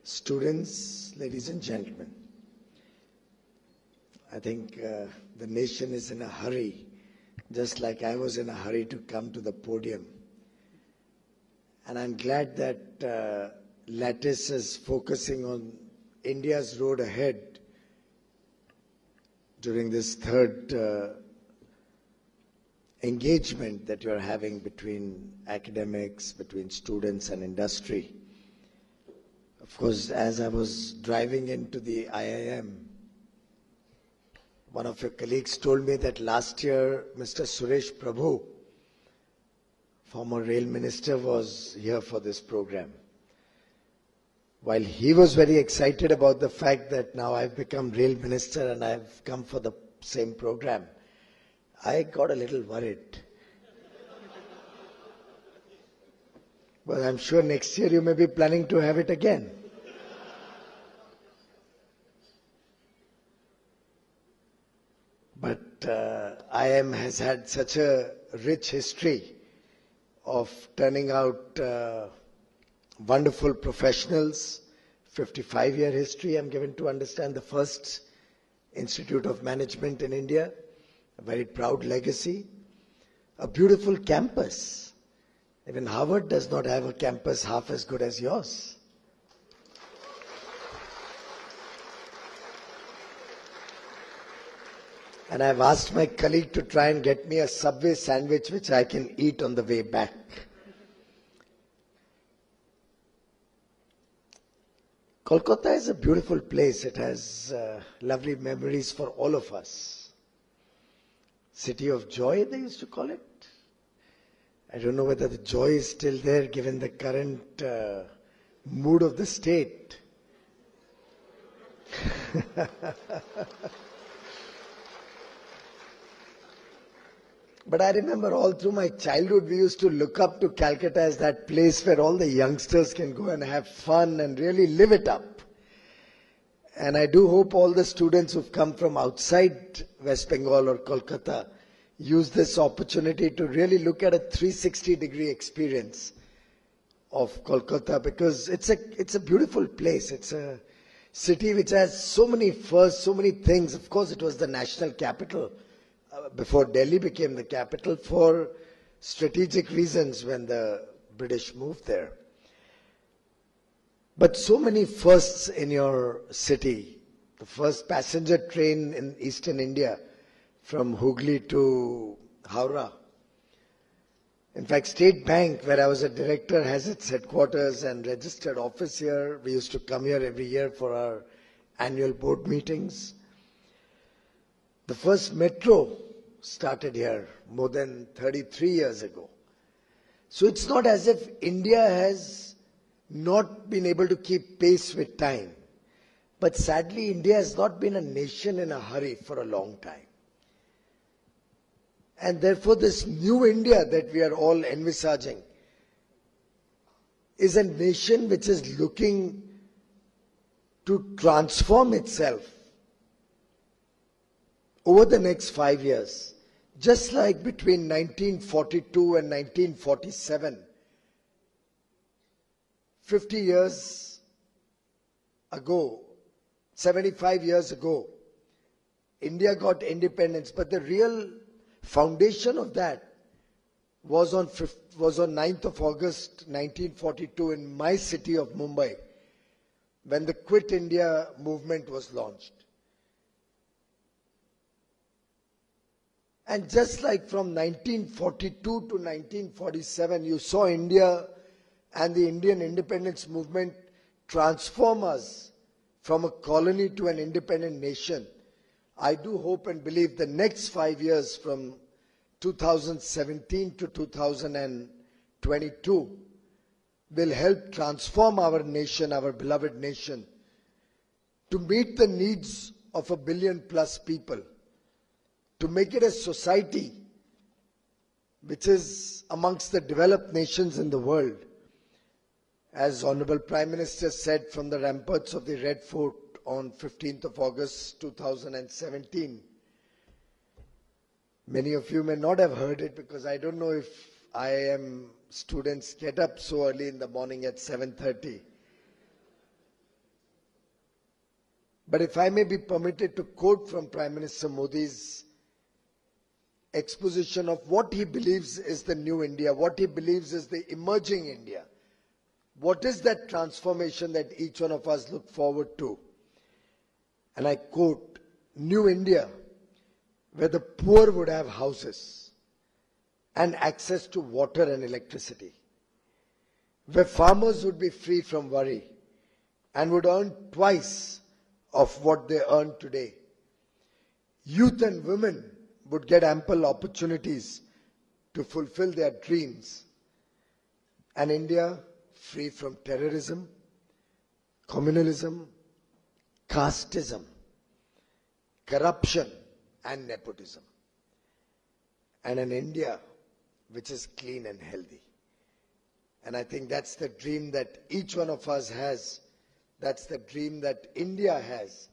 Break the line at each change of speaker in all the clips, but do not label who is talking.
Students, ladies and gentlemen, I think the nation is in a hurry, just like I was in a hurry to come to the podium. And I'm glad that Lattice is focusing on India's road ahead during this third engagement that you're having between academics, between students and industry. Of course, as I was driving into the IIM, one of your colleagues told me that last year Mr. Suresh Prabhu, former rail minister, was here for this program. While he was very excited about the fact that now I've become rail minister and I've come for the same program, I got a little worried. But I'm sure next year you may be planning to have it again. But IIM has had such a rich history of turning out wonderful professionals. 55-year history, I'm given to understand, the first Institute of Management in India, a very proud legacy, a beautiful campus. Even Harvard does not have a campus half as good as yours. And I've asked my colleague to try and get me a Subway sandwich which I can eat on the way back. Kolkata is a beautiful place. It has lovely memories for all of us. City of joy, they used to call it. I don't know whether the joy is still there given the current mood of the state. But I remember all through my childhood, we used to look up to Calcutta as that place where all the youngsters can go and have fun and really live it up. And I do hope all the students who've come from outside West Bengal or Kolkata use this opportunity to really look at a 360-degree experience of Kolkata, because it's a beautiful place. It's a city which has so many firsts, so many things. Of course, it was the national capital before Delhi became the capital for strategic reasons when the British moved there. But so many firsts in your city. The first passenger train in eastern India from Hooghly to Howrah. In fact, State Bank, where I was a director, has its headquarters and registered office here. We used to come here every year for our annual board meetings. The first metro started here more than 33 years ago. So it's not as if India has not been able to keep pace with time. But sadly, India has not been a nation in a hurry for a long time. And therefore, this new India that we are all envisaging is a nation which is looking to transform itself over the next 5 years. Just like between 1942 and 1947, 50 years ago, 75 years ago, India got independence, but the real foundation of that was on 9th of August 1942 in my city of Mumbai, when the Quit India movement was launched. And just like from 1942 to 1947, you saw India and the Indian independence movement transform us from a colony to an independent nation. I do hope and believe the next 5 years, from 2017 to 2022, will help transform our nation, our beloved nation, to meet the needs of 1 billion plus people, to make it a society which is amongst the developed nations in the world. As Honorable Prime Minister said from the ramparts of the Red Fort on 15th of August 2017, many of you may not have heard it, because I don't know if IIM students get up so early in the morning at 7:30. But if I may be permitted to quote from Prime Minister Modi's exposition of what he believes is the new India, what he believes is the emerging India, what is that transformation that each one of us look forward to? And I quote, "New India, where the poor would have houses and access to water and electricity, where farmers would be free from worry and would earn twice of what they earn today. Youth and women would get ample opportunities to fulfill their dreams. An India free from terrorism, communalism, casteism, corruption and nepotism. And an India which is clean and healthy." And I think that's the dream that each one of us has. That's the dream that India has.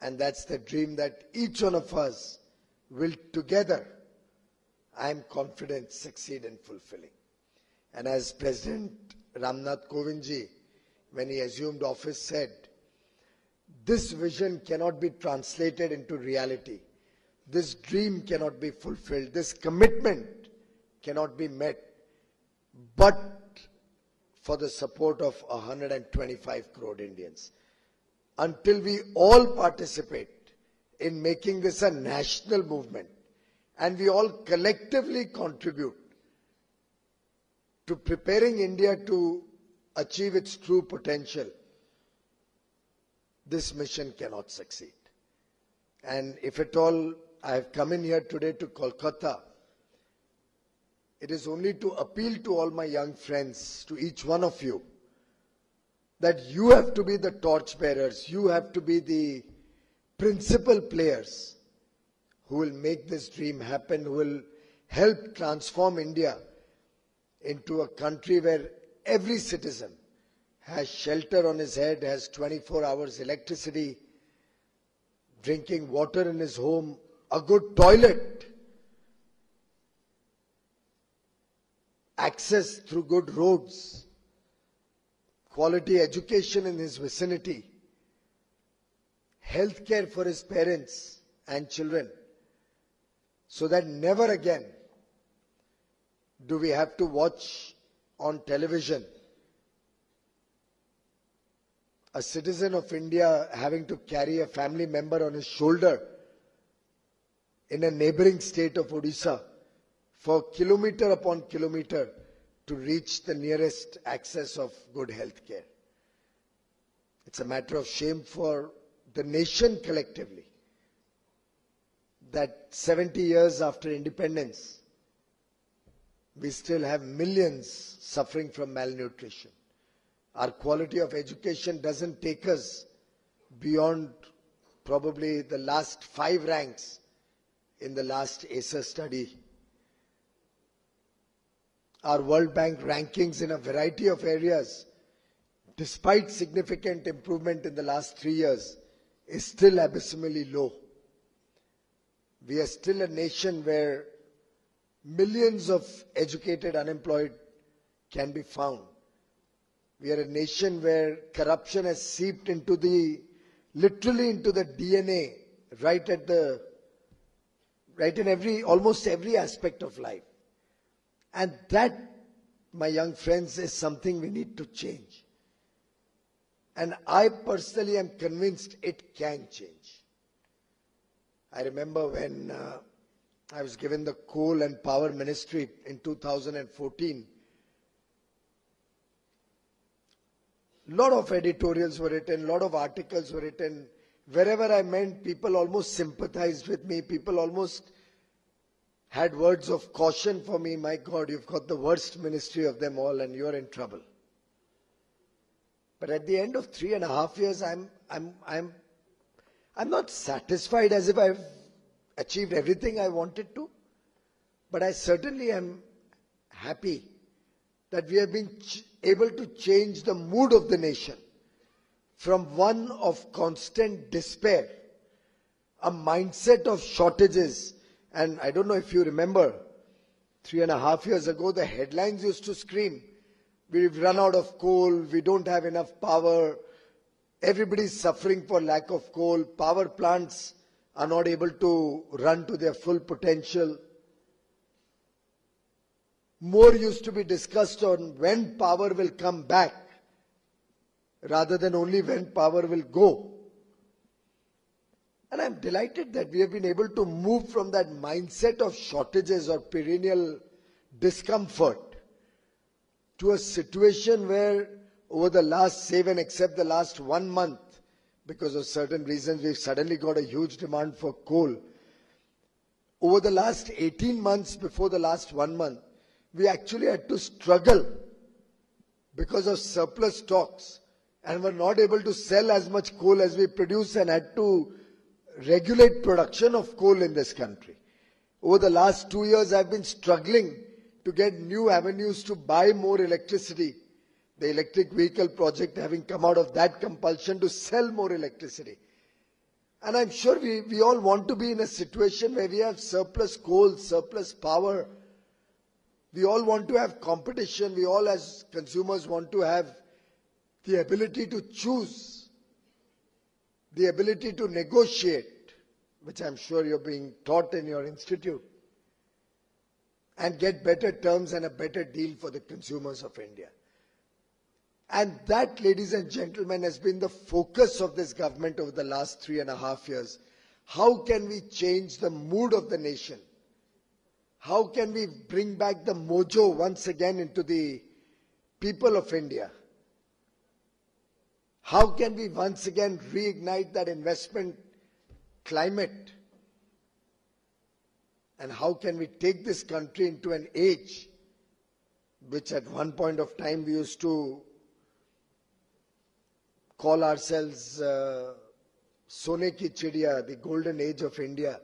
And that's the dream that each one of us will together, I am confident, succeed in fulfilling. And as President Ramnath Kovind ji, when he assumed office, said, this vision cannot be translated into reality. This dream cannot be fulfilled. This commitment cannot be met, but for the support of 125 crore Indians. Until we all participate in making this a national movement and we all collectively contribute to preparing India to achieve its true potential, this mission cannot succeed. And if at all I have come in here today to Kolkata, it is only to appeal to all my young friends, to each one of you, that you have to be the torchbearers, you have to be the principal players who will make this dream happen, who will help transform India into a country where every citizen has shelter on his head, has 24 hours electricity, drinking water in his home, a good toilet, access through good roads, quality education in his vicinity, health care for his parents and children, so that never again do we have to watch on television a citizen of India having to carry a family member on his shoulder in a neighboring state of Odisha for kilometer upon kilometer to reach the nearest access of good health care. It's a matter of shame for the nation collectively that 70 years after independence, we still have millions suffering from malnutrition. Our quality of education doesn't take us beyond probably the last 5 ranks in the last ACER study. Our World Bank rankings in a variety of areas, despite significant improvement in the last 3 years, is still abysmally low. We are still a nation where millions of educated unemployed can be found. We are a nation where corruption has seeped into literally into the DNA, right in almost every aspect of life. And that, my young friends, is something we need to change. And I personally am convinced it can change. I remember when I was given the Coal and Power Ministry in 2014, a lot of editorials were written, a lot of articles were written. Wherever I went, people almost sympathized with me. People almost had words of caution for me. My God, you've got the worst ministry of them all and you're in trouble. But at the end of 3.5 years, I'm not satisfied as if I've achieved everything I wanted to. But I certainly am happy that we have been able to change the mood of the nation from one of constant despair, a mindset of shortages. And I don't know if you remember, 3.5 years ago, the headlines used to scream, we've run out of coal, we don't have enough power, Everybody is suffering for lack of coal. Power plants are not able to run to their full potential. More used to be discussed on when power will come back rather than only when power will go. And I'm delighted that we have been able to move from that mindset of shortages or perennial discomfort to a situation where over the last, save and except the last 1 month, because of certain reasons, we've suddenly got a huge demand for coal. Over the last 18 months before the last 1 month, we actually had to struggle because of surplus stocks and were not able to sell as much coal as we produce and had to regulate production of coal in this country. Over the last 2 years, I've been struggling to get new avenues to buy more electricity. The electric vehicle project having come out of that compulsion to sell more electricity. And I'm sure we all want to be in a situation where we have surplus coal, surplus power. We all want to have competition. We all as consumers want to have the ability to choose, the ability to negotiate, which I'm sure you're being taught in your institute, and get better terms and a better deal for the consumers of India. And that, ladies and gentlemen, has been the focus of this government over the last 3.5 years. How can we change the mood of the nation? How can we bring back the mojo once again into the people of India? How can we once again reignite that investment climate? And how can we take this country into an age which at one point of time we used to call ourselves Sone ki Chidiya, the golden age of India.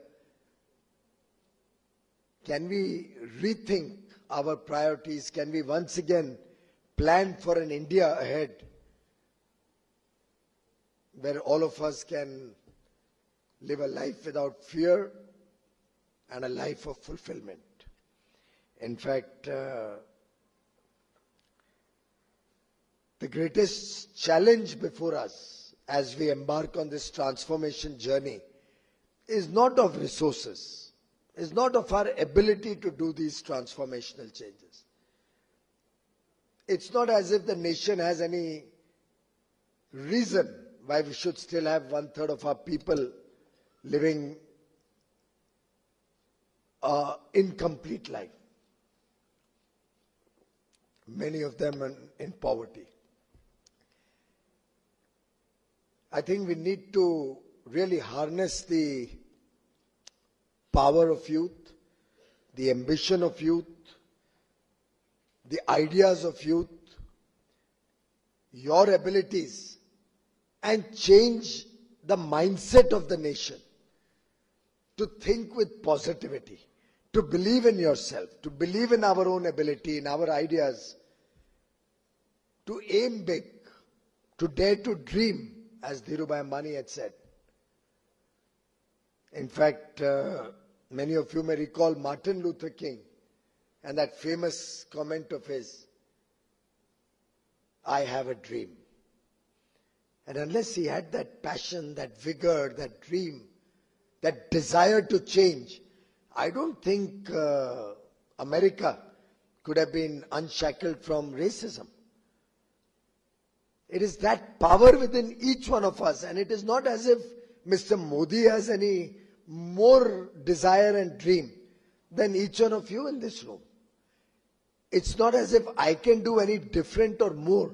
Can we rethink our priorities? Can we once again plan for an India ahead where all of us can live a life without fear and a life of fulfillment? In fact, the greatest challenge before us as we embark on this transformation journey is not of resources, is not of our ability to do these transformational changes. It's not as if the nation has any reason why we should still have 1/3 of our people living an incomplete life. Many of them in poverty. I think we need to really harness the power of youth, the ambition of youth, the ideas of youth, your abilities, and change the mindset of the nation to think with positivity, to believe in yourself, to believe in our own ability, in our ideas, to aim big, to dare to dream, as Dhirubhai Ambani had said. In fact, many of you may recall Martin Luther King and that famous comment of his, "I have a dream." And unless he had that passion, that vigor, that dream, that desire to change, I don't think America could have been unshackled from racism. It is that power within each one of us, and it is not as if Mr. Modi has any more desire and dream than each one of you in this room. It's not as if I can do any different or more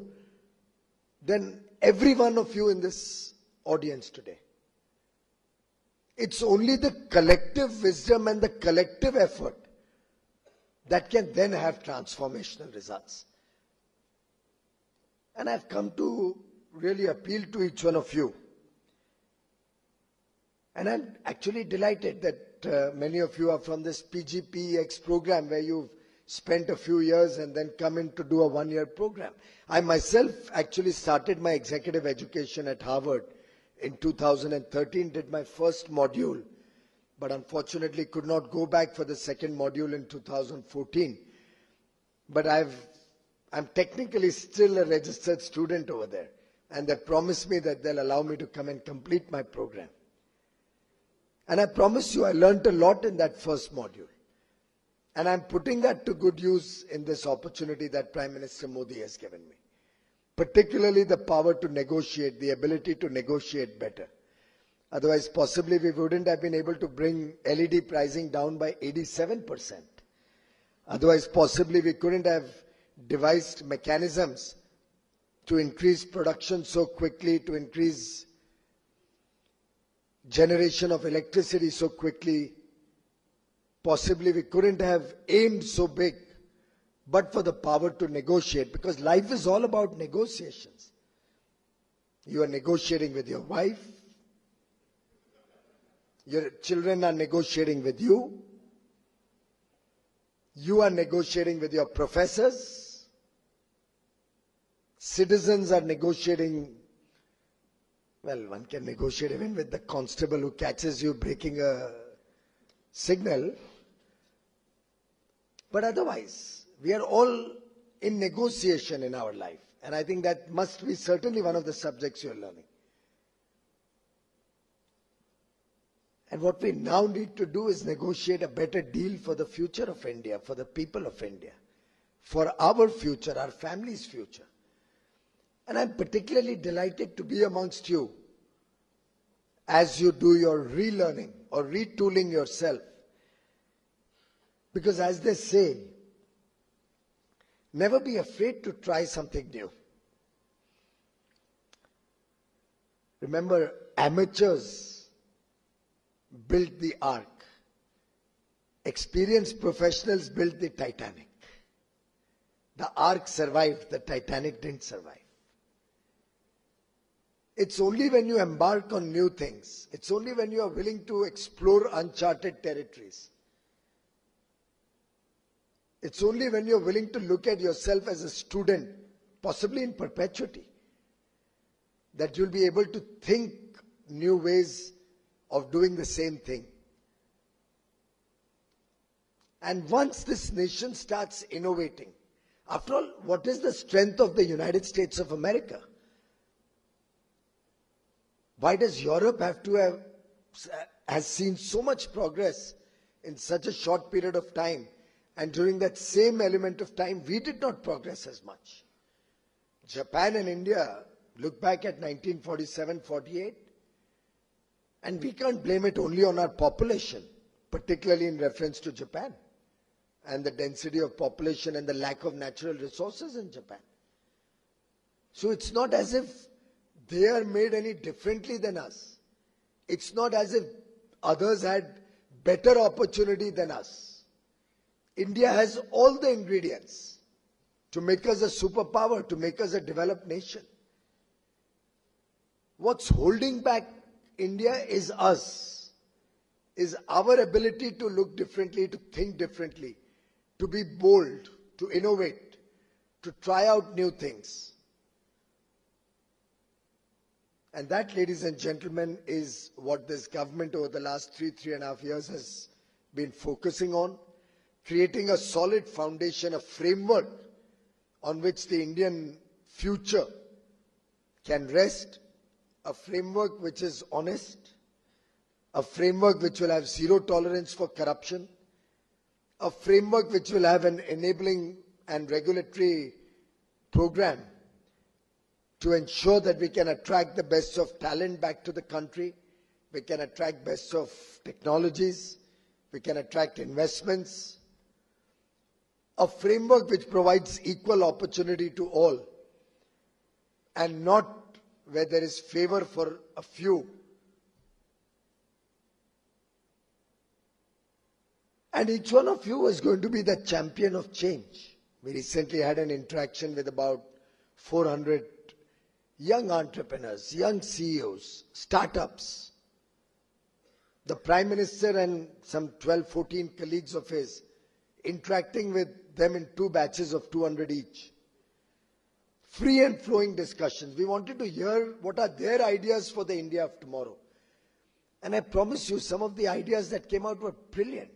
than every one of you in this audience today. It's only the collective wisdom and the collective effort that can then have transformational results. And I've come to really appeal to each one of you. And I'm actually delighted that many of you are from this PGPEX program where you've spent a few years and then come in to do a 1-year program. I myself actually started my executive education at Harvard in 2013, did my first module, but unfortunately could not go back for the second module in 2014. But I'm technically still a registered student over there. And they promised me that they'll allow me to come and complete my program. And I promise you, I learned a lot in that first module. And I'm putting that to good use in this opportunity that Prime Minister Modi has given me. Particularly the power to negotiate, the ability to negotiate better. Otherwise, possibly we wouldn't have been able to bring LED pricing down by 87%. Otherwise, possibly we couldn't have devised mechanisms to increase production so quickly, to increase generation of electricity so quickly. Possibly we couldn't have aimed so big, but for the power to negotiate, because life is all about negotiations. You are negotiating with your wife, your children are negotiating with you, you are negotiating with your professors, citizens are negotiating. Well, one can negotiate even with the constable who catches you breaking a signal. But otherwise, we are all in negotiation in our life. And I think that must be certainly one of the subjects you are learning. And what we now need to do is negotiate a better deal for the future of India, for the people of India, for our future, our family's future. And I'm particularly delighted to be amongst you as you do your relearning or retooling yourself. Because as they say, never be afraid to try something new. Remember, amateurs built the Ark. Experienced professionals built the Titanic. The Ark survived, the Titanic didn't survive. It's only when you embark on new things, it's only when you are willing to explore uncharted territories, it's only when you're willing to look at yourself as a student, possibly in perpetuity, that you'll be able to think new ways of doing the same thing. And once this nation starts innovating, after all, what is the strength of the United States of America? Why does Europe has seen so much progress in such a short period of time, and during that same element of time we did not progress as much? Japan and India, look back at 1947-48, and we can't blame it only on our population, particularly in reference to Japan and the density of population and the lack of natural resources in Japan. So it's not as if they are made any differently than us. It's not as if others had better opportunity than us. India has all the ingredients to make us a superpower, to make us a developed nation. What's holding back India is us, is our ability to look differently, to think differently, to be bold, to innovate, to try out new things. And that, ladies and gentlemen, is what this government over the last 3.5 years has been focusing on, creating a solid foundation, a framework on which the Indian future can rest, a framework which is honest, a framework which will have zero tolerance for corruption, a framework which will have an enabling and regulatory program to ensure that we can attract the best of talent back to the country, we can attract best of technologies, we can attract investments, a framework which provides equal opportunity to all and not where there is favor for a few. And each one of you is going to be the champion of change. We recently had an interaction with about 400 young entrepreneurs, young CEOs, startups. The Prime Minister and some 12, 14 colleagues of his, interacting with them in 2 batches of 200 each. Free and flowing discussions. We wanted to hear what are their ideas for the India of tomorrow. And I promise you, some of the ideas that came out were brilliant.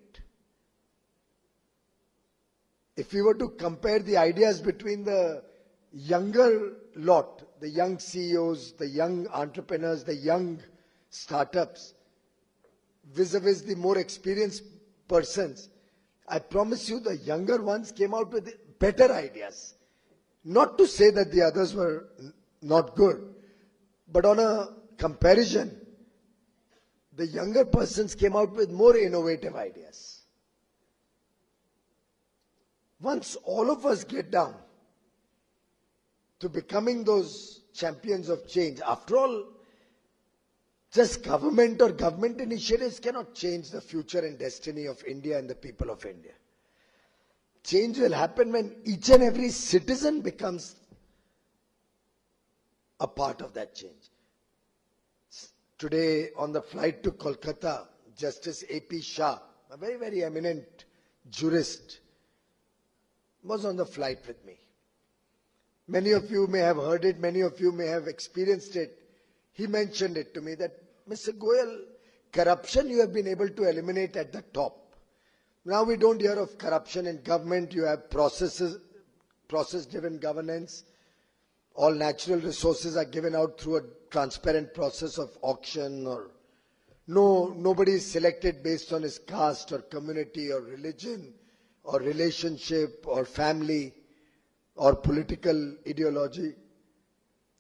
If we were to compare the ideas between the younger lot, the young CEOs, the young entrepreneurs, the young startups, vis-a-vis the more experienced persons, I promise you the younger ones came out with better ideas. Not to say that the others were not good, but on a comparison, the younger persons came out with more innovative ideas. Once all of us get down to becoming those champions of change, after all, just government or government initiatives cannot change the future and destiny of India and the people of India. Change will happen when each and every citizen becomes a part of that change. Today on the flight to Kolkata, Justice A.P. Shah, a very, very eminent jurist, was on the flight with me. Many of you may have heard it, many of you may have experienced it. He mentioned it to me that, Mr. Goyal, corruption you have been able to eliminate at the top. Now we don't hear of corruption in government. You have process-driven governance. All natural resources are given out through a transparent process of auction, or nobody is selected based on his caste or community or religion or relationship or family or political ideology.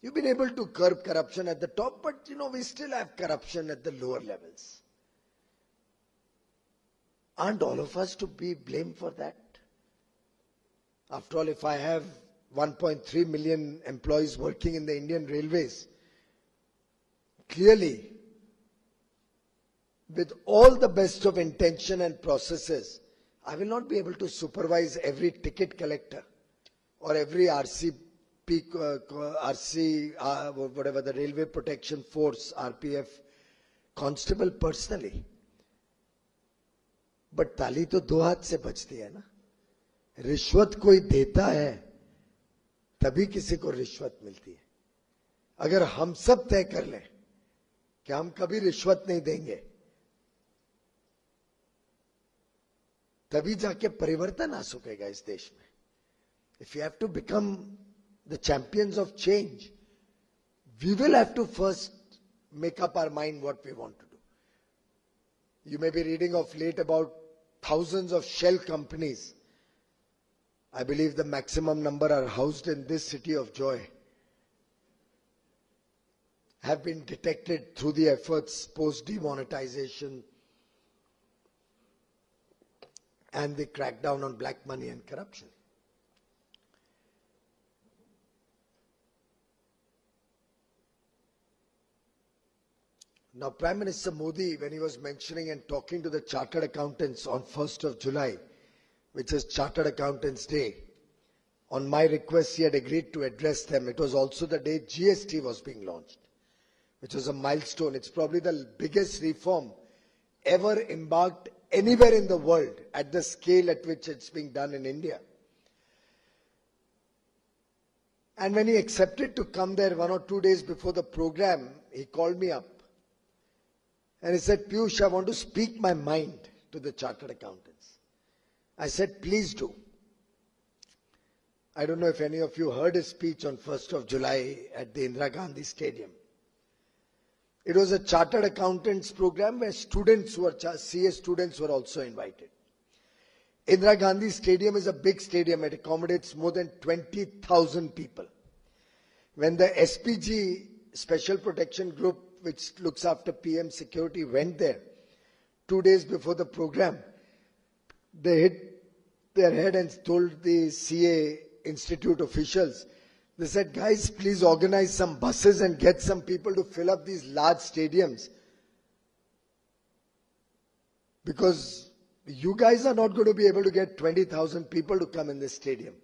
You've been able to curb corruption at the top, but we still have corruption at the lower levels. Aren't all of us to be blamed for that? After all, if I have 1.3 million employees working in the Indian Railways, clearly, with all the best of intention and processes, I will not be able to supervise every ticket collector or every whatever the Railway Protection Force, RPF, constable personally. But ताली तो दो हाथ से बजती है ना. रिश्वत कोई देता है तभी किसी को रिश्वत मिलती है. अगर हम सब तय कर लें कि हम कभी रिश्वत नहीं देंगे, तभी जाके परिवर्तन आ सकेगा इस देश में. If we have to become the champions of change, we will have to first make up our mind what we want to do. You may be reading of late about thousands of shell companies. I believe the maximum number are housed in this city of joy, have been detected through the efforts post-demonetization and the crackdown on black money and corruption. Now, Prime Minister Modi, when he was mentioning and talking to the chartered accountants on 1st of July, which is Chartered Accountants Day, on my request, he had agreed to address them. It was also the day GST was being launched, which was a milestone. It's probably the biggest reform ever embarked anywhere in the world at the scale at which it's being done in India. And when he accepted to come there 1 or 2 days before the program, he called me up. And he said, Piyush, I want to speak my mind to the chartered accountants. I said, please do. I don't know if any of you heard his speech on 1st of July at the Indira Gandhi Stadium. It was a chartered accountants program where students who were CA students were also invited. Indira Gandhi Stadium is a big stadium. It accommodates more than 20,000 people. When the SPG, Special Protection Group, which looks after PM security, went there 2 days before the program, they hit their head and told the CA Institute officials, they said, guys, please organize some buses and get some people to fill up these large stadiums, because you guys are not going to be able to get 20,000 people to come in this stadium.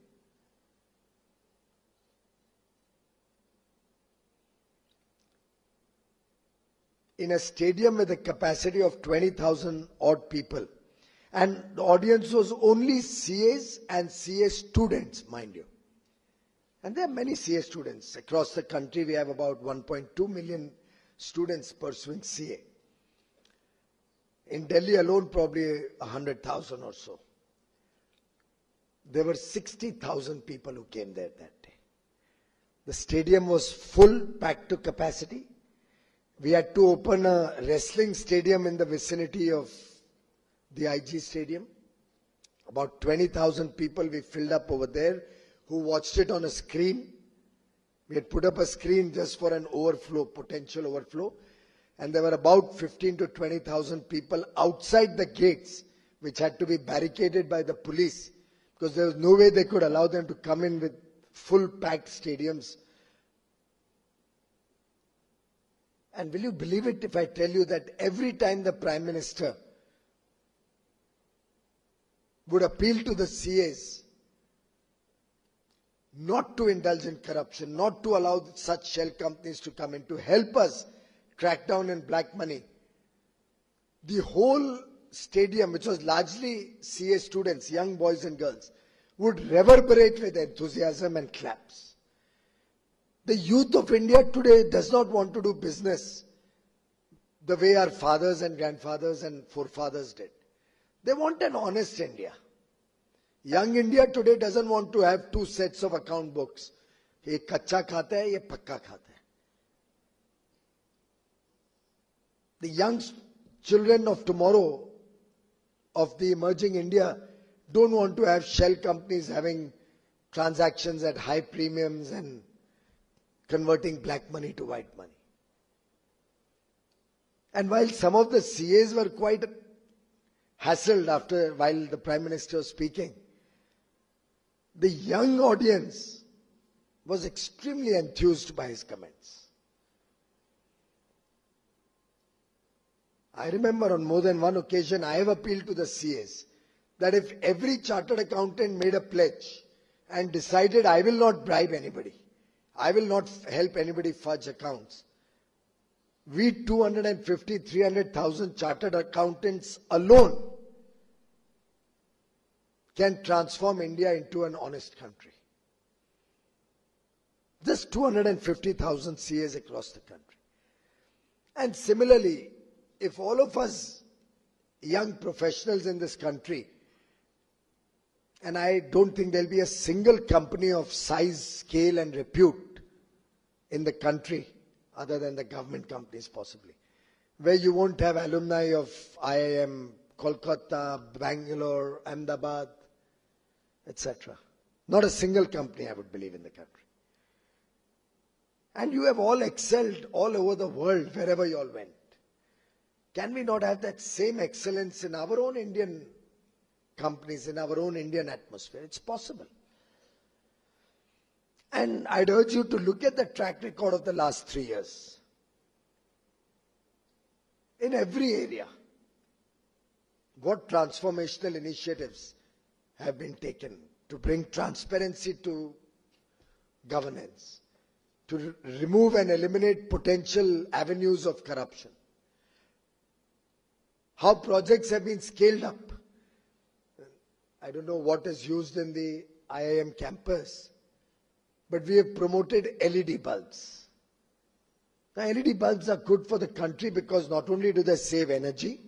In a stadium with a capacity of 20,000 odd people. And the audience was only CAs and CA students, mind you. And there are many CA students. Across the country, we have about 1.2 million students pursuing CA. In Delhi alone, probably 100,000 or so. There were 60,000 people who came there that day. The stadium was full, packed to capacity. We had to open a wrestling stadium in the vicinity of the IG stadium. About 20,000 people we filled up over there who watched it on a screen. We had put up a screen just for an overflow, potential overflow. And there were about 15 to 20,000 people outside the gates, which had to be barricaded by the police, because there was no way they could allow them to come in with full packed stadiums. And will you believe it if I tell you that every time the Prime Minister would appeal to the CAs not to indulge in corruption, not to allow such shell companies to come in, to help us crack down in black money, the whole stadium, which was largely CA students, young boys and girls, would reverberate with enthusiasm and claps. The youth of India today does not want to do business the way our fathers and grandfathers and forefathers did. They want an honest India. Young India today doesn't want to have two sets of account books. Ye kacha khata hai, ye pakka khata hai. The young children of tomorrow of the emerging India don't want to have shell companies having transactions at high premiums and converting black money to white money. And while some of the CAs were quite hassled while the Prime Minister was speaking, the young audience was extremely enthused by his comments. I remember on more than one occasion I have appealed to the CAs that if every chartered accountant made a pledge and decided I will not bribe anybody, I will not help anybody fudge accounts, we 250, 300,000 chartered accountants alone can transform India into an honest country. Just 250,000 CAs across the country. And similarly, if all of us young professionals in this country, and I don't think there'll be a single company of size, scale and repute in the country, other than the government companies possibly, where you won't have alumni of IIM, Kolkata, Bangalore, Ahmedabad, etc. Not a single company, I would believe, in the country. And you have all excelled all over the world, wherever you all went. Can we not have that same excellence in our own Indian companies, in our own Indian atmosphere? It's possible. And I'd urge you to look at the track record of the last 3 years. In every area, what transformational initiatives have been taken to bring transparency to governance, to remove and eliminate potential avenues of corruption. How projects have been scaled up. I don't know what is used in the IIM campus, but we have promoted LED bulbs. Now, LED bulbs are good for the country because not only do they save energy,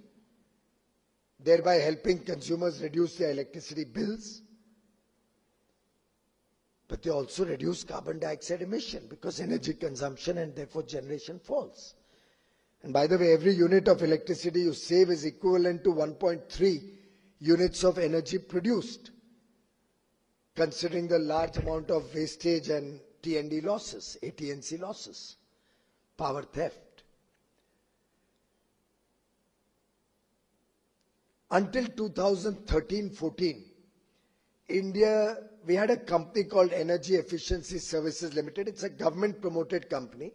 thereby helping consumers reduce their electricity bills, but they also reduce carbon dioxide emission because energy consumption and therefore generation falls. And by the way, every unit of electricity you save is equivalent to 1.3 units of energy produced, considering the large amount of wastage and T&D losses, AT&C losses, power theft. Until 2013-14, India, we had a company called Energy Efficiency Services Limited. It's a government-promoted company.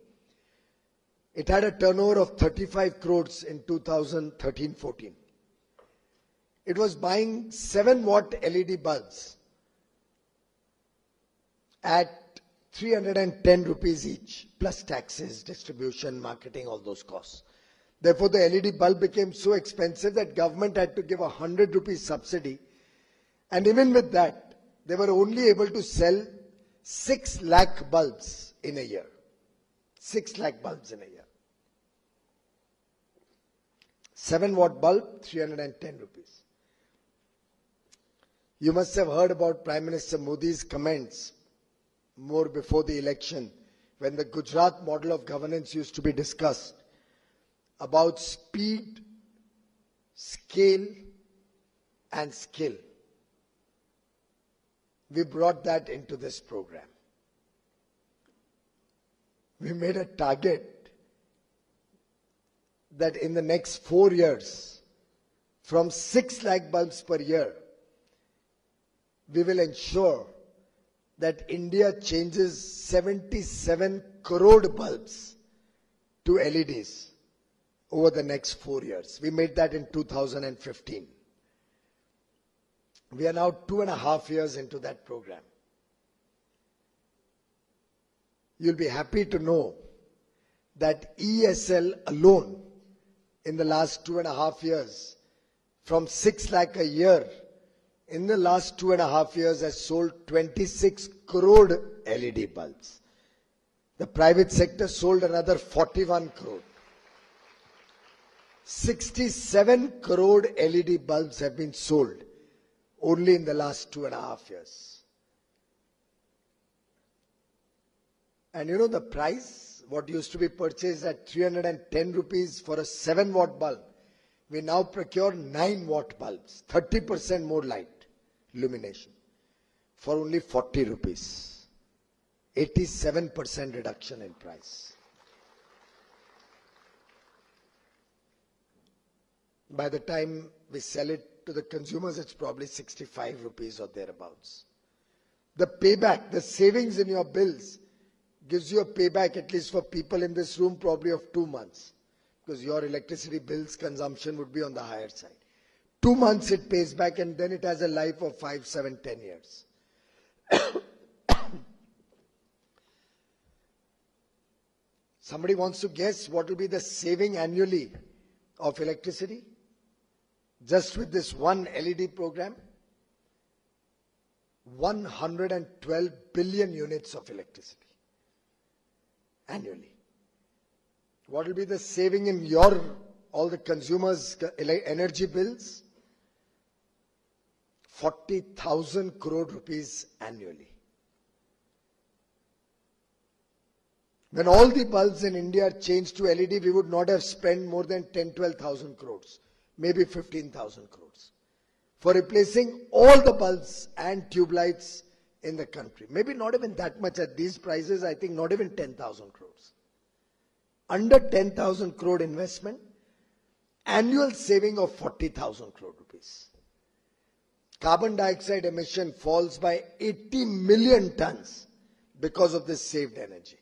It had a turnover of 35 crores in 2013-14. It was buying 7-watt LED bulbs at 310 rupees each, plus taxes, distribution, marketing, all those costs. Therefore, the LED bulb became so expensive that government had to give a 100 rupees subsidy. And even with that, they were only able to sell 6 lakh bulbs in a year. 6 lakh bulbs in a year. 7-watt bulb, 310 rupees. You must have heard about Prime Minister Modi's comments more before the election, when the Gujarat model of governance used to be discussed, about speed, scale, and skill. We brought that into this program. We made a target that in the next 4 years, from 6 lakh bulbs per year, we will ensure that India changes 77 crore bulbs to LEDs over the next 4 years. We made that in 2015. We are now 2.5 years into that program. You'll be happy to know that ESL alone in the last 2.5 years, from 6 lakh a year, in the last 2.5 years has sold 26 crore LED bulbs. The private sector sold another 41 crore. 67 crore LED bulbs have been sold only in the last 2.5 years. And you know the price, what used to be purchased at 310 rupees for a 7-watt bulb, we now procure 9-watt bulbs, 30% more light illumination for only 40 rupees. 87% reduction in price. By the time we sell it to the consumers, it's probably 65 rupees or thereabouts. The payback, the savings in your bills gives you a payback, at least for people in this room, probably of 2 months. Because your electricity bills consumption would be on the higher side. 2 months it pays back, and then it has a life of 5, 7, 10 years. Somebody wants to guess what will be the saving annually of electricity? Just with this one LED program? 112 billion units of electricity annually. What will be the saving in all the consumers' energy bills? 40,000 crore rupees annually. When all the bulbs in India changed to LED, we would not have spent more than 10,000-12,000 crores, maybe 15,000 crores, for replacing all the bulbs and tube lights in the country. Maybe not even that much at these prices, I think not even 10,000 crores. Under 10,000 crore investment, annual saving of 40,000 crore rupees. Carbon dioxide emission falls by 80 million tons because of this saved energy.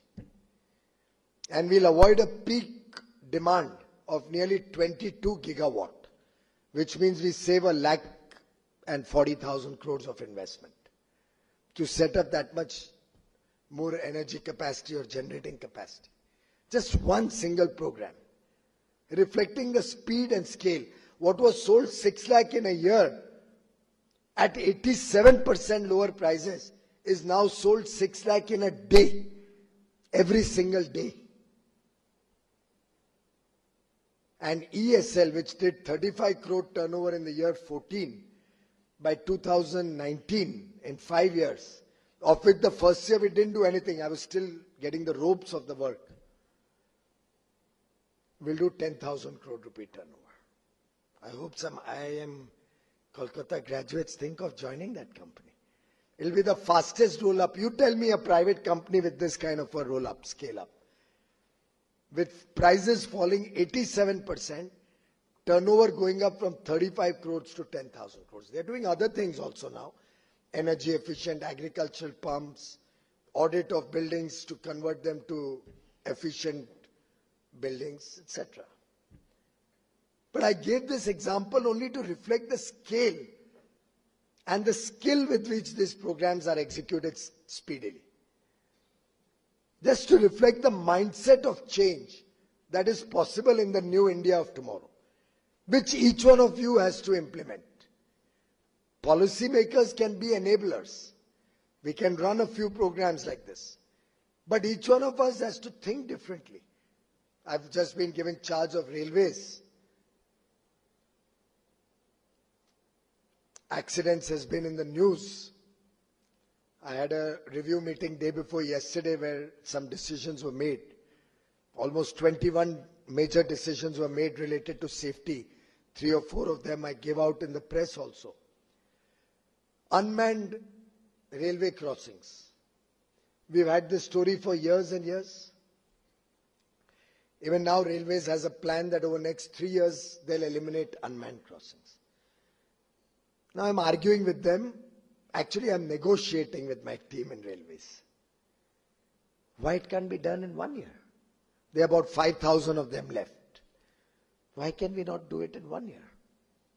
And we'll avoid a peak demand of nearly 22 gigawatt, which means we save 1,40,000 crores of investment to set up that much more energy capacity or generating capacity. Just one single program, reflecting the speed and scale. What was sold 6 lakh in a year at 87% lower prices is now sold 6 lakh in a day, every single day. And ESL, which did 35 crore turnover in the year 14, by 2019, in 5 years, of which the first year we didn't do anything, I was still getting the ropes of the work, we'll do 10,000 crore rupee turnover. I hope some IIM Kolkata graduates think of joining that company. It'll be the fastest roll-up. You tell me a private company with this kind of a roll-up, scale-up, with prices falling 87%, turnover going up from 35 crores to 10,000 crores. They're doing other things also now. Energy efficient agricultural pumps, audit of buildings to convert them to efficient buildings, etc. But I gave this example only to reflect the scale and the skill with which these programs are executed speedily. Just to reflect the mindset of change that is possible in the new India of tomorrow, which each one of you has to implement. Policymakers can be enablers. We can run a few programs like this. But each one of us has to think differently. I've just been given charge of railways. Accidents has been in the news. I had a review meeting day before yesterday where some decisions were made. Almost 21 major decisions were made related to safety. 3 or 4 of them I gave out in the press also. Unmanned railway crossings. We've had this story for years and years. Even now, Railways has a plan that over the next 3 years, they'll eliminate unmanned crossings. Now I'm arguing with them. Actually, I'm negotiating with my team in Railways. Why it can't be done in 1 year? There are about 5,000 of them left. Why can we not do it in 1 year?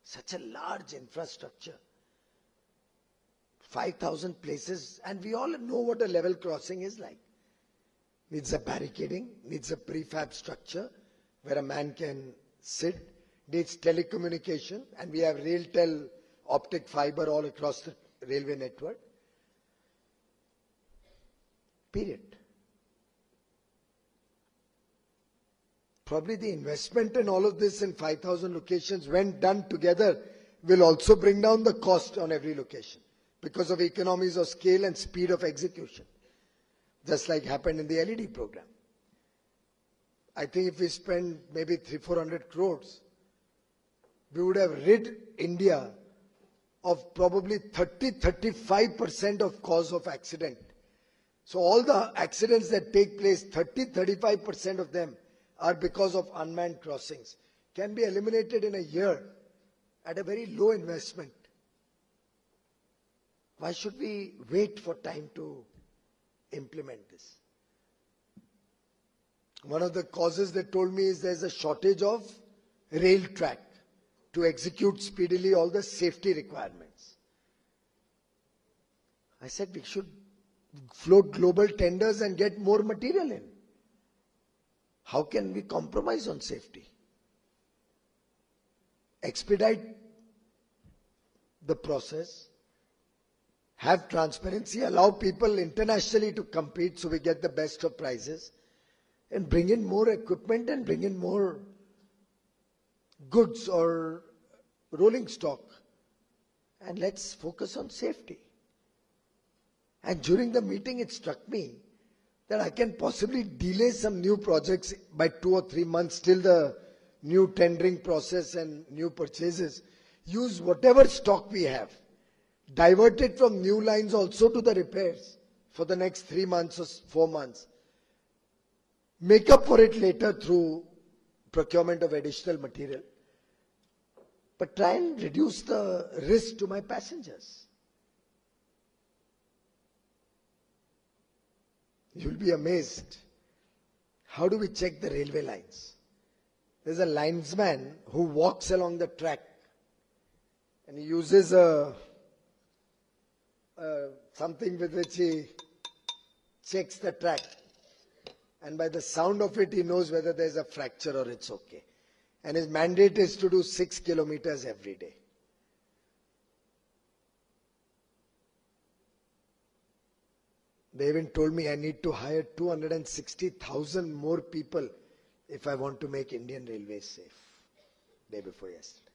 Such a large infrastructure. 5,000 places, and we all know what a level crossing is like. Needs a barricading, needs a prefab structure where a man can sit, needs telecommunication, and we have RailTel optic fiber all across the railway network. Period. Probably the investment in all of this in 5,000 locations, when done together, will also bring down the cost on every location because of economies of scale and speed of execution, just like happened in the LED program. I think if we spend maybe 300-400 crores, we would have rid India of probably 30-35% of cause of accident. So all the accidents that take place, 30-35% of them are because of unmanned crossings, can be eliminated in a year at a very low investment. Why should we wait for time to implement this? One of the causes they told me is there's a shortage of rail track to execute speedily all the safety requirements. I said we should float global tenders and get more material in. How can we compromise on safety? Expedite the process, have transparency, allow people internationally to compete so we get the best of prices, and bring in more equipment and bring in more goods or rolling stock. And let's focus on safety. And during the meeting, it struck me that I can possibly delay some new projects by 2 or 3 months till the new tendering process and new purchases. Use whatever stock we have, divert it from new lines also to the repairs for the next 3 months or 4 months. Make up for it later through procurement of additional material. But try and reduce the risk to my passengers. You'll be amazed. How do we check the railway lines? There's a linesman who walks along the track and he uses something with which he checks the track. And by the sound of it, he knows whether there's a fracture or it's okay. And his mandate is to do 6 kilometers every day. They even told me I need to hire 260,000 more people if I want to make Indian Railways safe. Day before yesterday.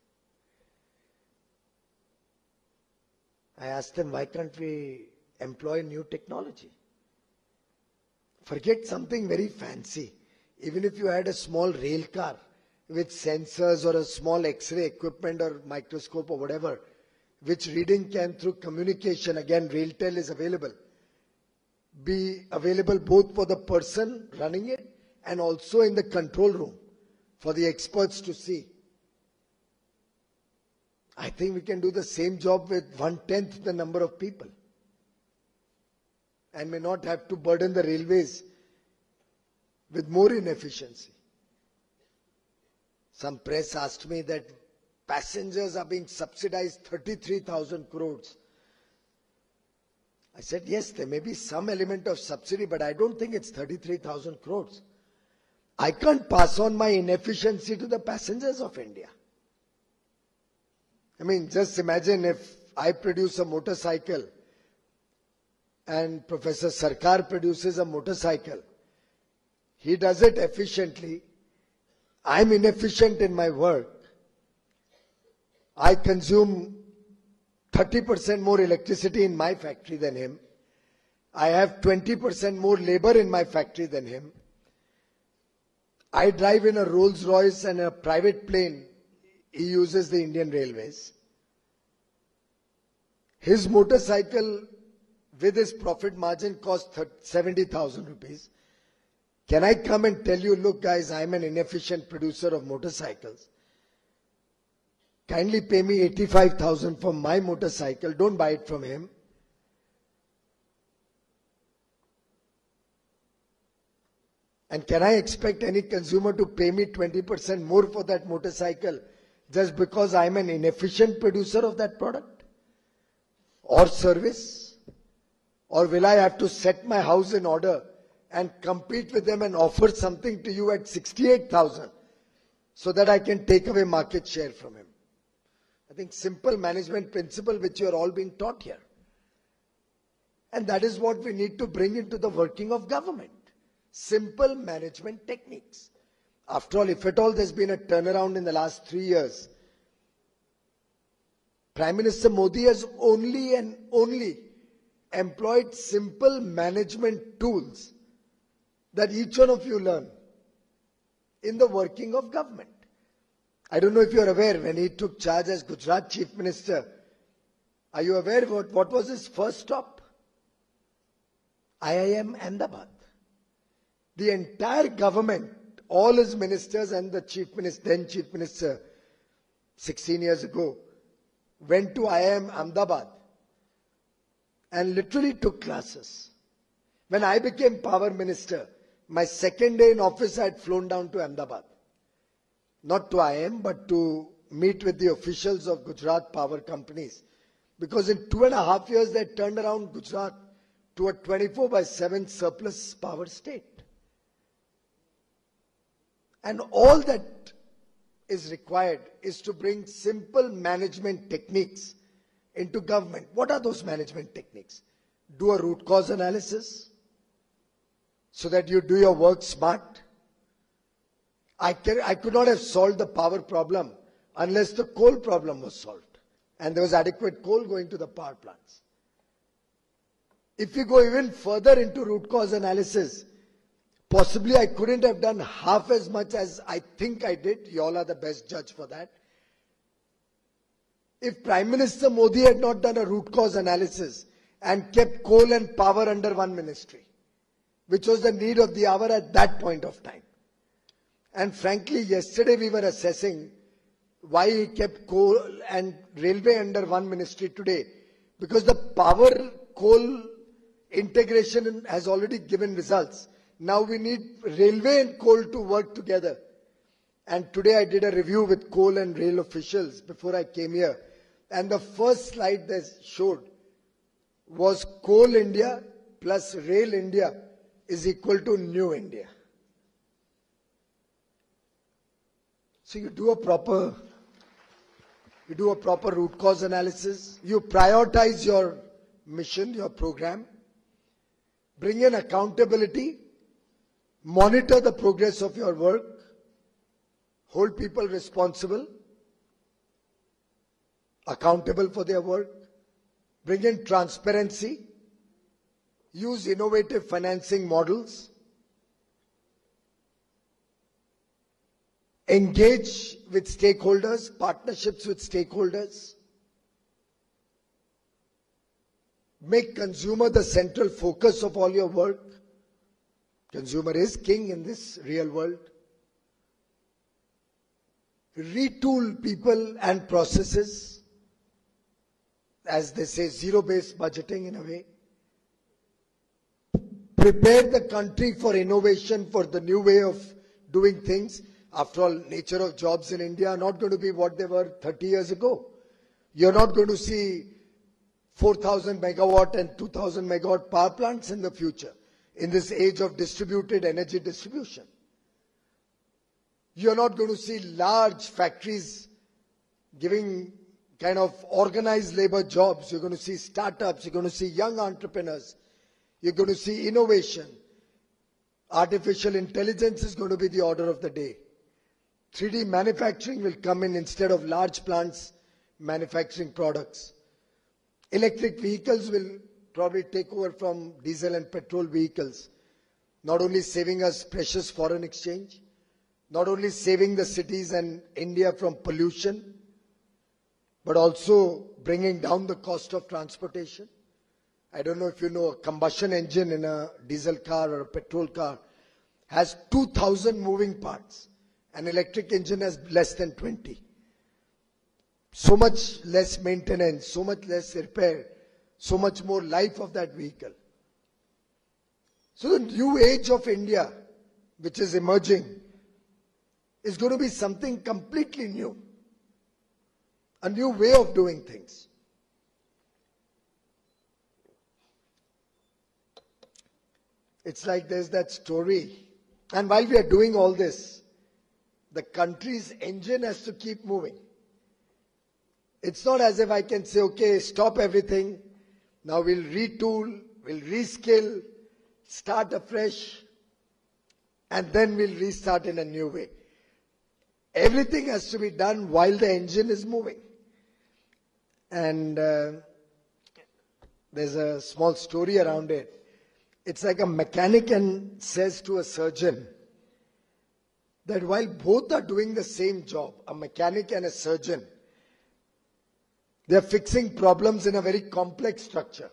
I asked them, why can't we employ new technology? Forget something very fancy. Even if you had a small rail car with sensors or a small X-ray equipment or microscope or whatever, which reading can through communication, again RailTel is available, be available both for the person running it and also in the control room for the experts to see. I think we can do the same job with 1/10 the number of people and may not have to burden the railways with more inefficiency. Some press asked me that passengers are being subsidized 33,000 crores. I said, yes, there may be some element of subsidy, but I don't think it's 33,000 crores. I can't pass on my inefficiency to the passengers of India. I mean, just imagine if I produce a motorcycle and Professor Sarkar produces a motorcycle. He does it efficiently. I'm inefficient in my work. I consume 30% more electricity in my factory than him. I have 20% more labor in my factory than him. I drive in a Rolls Royce and a private plane. He uses the Indian Railways. His motorcycle with his profit margin costs 70,000 rupees. Can I come and tell you, look guys, I'm an inefficient producer of motorcycles. Kindly pay me 85,000 for my motorcycle. Don't buy it from him. And can I expect any consumer to pay me 20% more for that motorcycle just because I'm an inefficient producer of that product or service? Or will I have to set my house in order and compete with them and offer something to you at 68,000 so that I can take away market share from him? I think simple management principle which you are all being taught here. And that is what we need to bring into the working of government. Simple management techniques. After all, if at all there's been a turnaround in the last 3 years, Prime Minister Modi has only and only employed simple management tools that each one of you learn in the working of government. I don't know if you're aware, when he took charge as Gujarat Chief Minister, are you aware what was his first stop? IIM Ahmedabad. The entire government, all his ministers and the then Chief Minister 16 years ago, went to IIM Ahmedabad and literally took classes. When I became Power Minister, my second day in office I had flown down to Ahmedabad. Not to IIM, but to meet with the officials of Gujarat power companies. Because in 2.5 years they turned around Gujarat to a 24/7 surplus power state. And all that is required is to bring simple management techniques into government. What are those management techniques? Do a root cause analysis so that you do your work smart. I could not have solved the power problem unless the coal problem was solved and there was adequate coal going to the power plants. If we go even further into root cause analysis, possibly I couldn't have done half as much as I think I did. You all are the best judge for that. If Prime Minister Modi had not done a root cause analysis and kept coal and power under one ministry, which was the need of the hour at that point of time. And frankly, yesterday we were assessing why he kept coal and railway under one ministry today. Because the power coal integration has already given results. Now we need railway and coal to work together. And today I did a review with coal and rail officials before I came here. And the first slide they showed was Coal India plus Rail India is equal to New India. So you do a proper root cause analysis. You prioritize your mission, your program. Bring in accountability. Monitor the progress of your work. Hold people responsible, accountable for their work. Bring in transparency. Use innovative financing models. Engage with stakeholders, partnerships with stakeholders. Make consumer the central focus of all your work. Consumer is king in this real world. Retool people and processes. As they say, zero-based budgeting in a way. Prepare the country for innovation, for the new way of doing things. After all, nature of jobs in India are not going to be what they were 30 years ago. You're not going to see 4,000 megawatt and 2,000 megawatt power plants in the future, in this age of distributed energy distribution. You're not going to see large factories giving kind of organized labor jobs. You're going to see startups. You're going to see young entrepreneurs. You're going to see innovation. Artificial intelligence is going to be the order of the day. 3D manufacturing will come in instead of large plants manufacturing products. Electric vehicles will probably take over from diesel and petrol vehicles, not only saving us precious foreign exchange, not only saving the cities and India from pollution, but also bringing down the cost of transportation. I don't know if you know, a combustion engine in a diesel car or a petrol car has 2,000 moving parts. An electric engine has less than 20. So much less maintenance, so much less repair, so much more life of that vehicle. So the new age of India, which is emerging, is going to be something completely new. A new way of doing things. It's like there's that story. And while we are doing all this, the country's engine has to keep moving. It's not as if I can say, okay, stop everything. Now we'll retool, we'll reskill, start afresh, and then we'll restart in a new way. Everything has to be done while the engine is moving. And there's a small story around it. It's like a mechanic and says to a surgeon that while both are doing the same job, a mechanic and a surgeon, they're fixing problems in a very complex structure.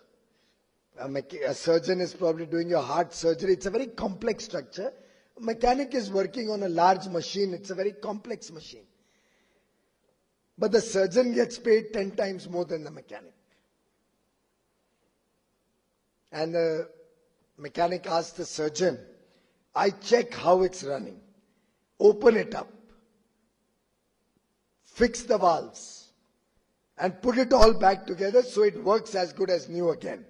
A surgeon is probably doing your heart surgery. It's a very complex structure. A mechanic is working on a large machine. It's a very complex machine. But the surgeon gets paid 10 times more than the mechanic. And the mechanic asks the surgeon, I check how it's running. Open it up. Fix the valves. And put it all back together so it works as good as new again.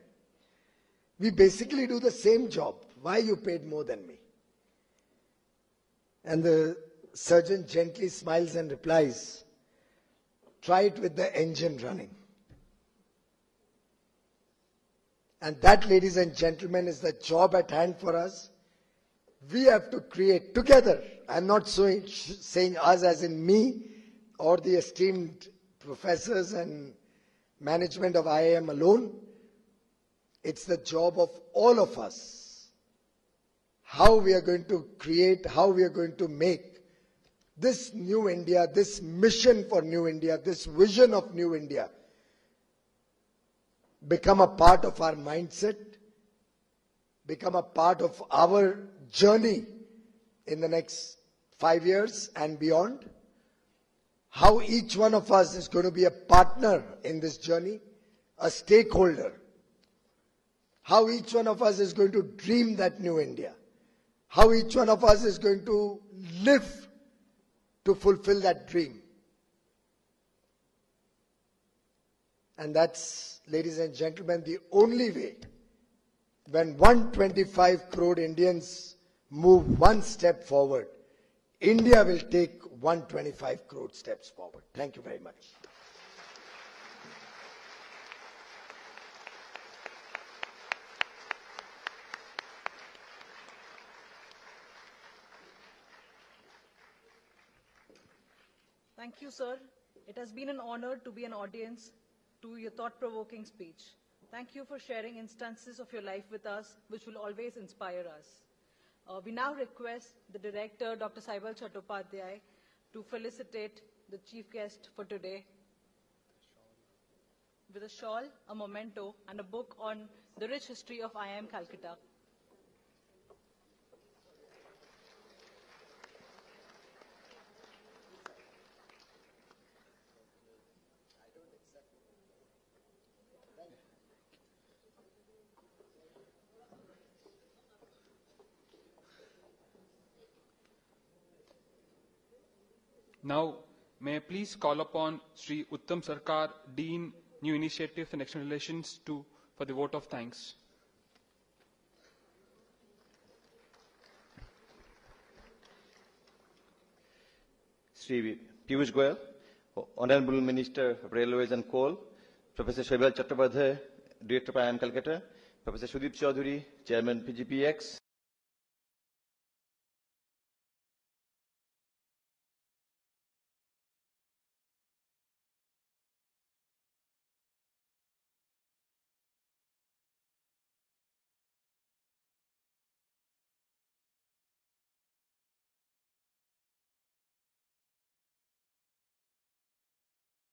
We basically do the same job. Why you paid more than me? And the surgeon gently smiles and replies, try it with the engine running. And that, ladies and gentlemen, is the job at hand for us. We have to create together. I'm not saying us as in me or the esteemed professors and management of IIM alone. It's the job of all of us. How we are going to create, how we are going to make this new India, this mission for new India, this vision of new India become a part of our mindset, become a part of our journey in the next 5 years and beyond. How each one of us is going to be a partner in this journey, a stakeholder. How each one of us is going to dream that new India. How each one of us is going to live to fulfill that dream. And that's, ladies and gentlemen, the only way. When 125 crore Indians move one step forward, India will take 125 crore steps forward. Thank you very much.
Thank you, sir. It has been an honor to be an audience to your thought-provoking speech. Thank you for sharing instances of your life with us, which will always inspire us. We now request the director, Dr. Saibal Chattopadhyay, to felicitate the chief guest for today with a shawl, a memento, and a book on the rich history of IIM Calcutta.
Now, may I please call upon Sri Uttam Sarkar, Dean, New Initiatives and External Relations, for the vote of thanks.
Sri Piyush Goyal, Honorable Minister of Railways and Coal, Professor Saibal Chattopadhyay, Director of IIM Calcutta, Professor Sudeep Chaudhary, Chairman PGPX,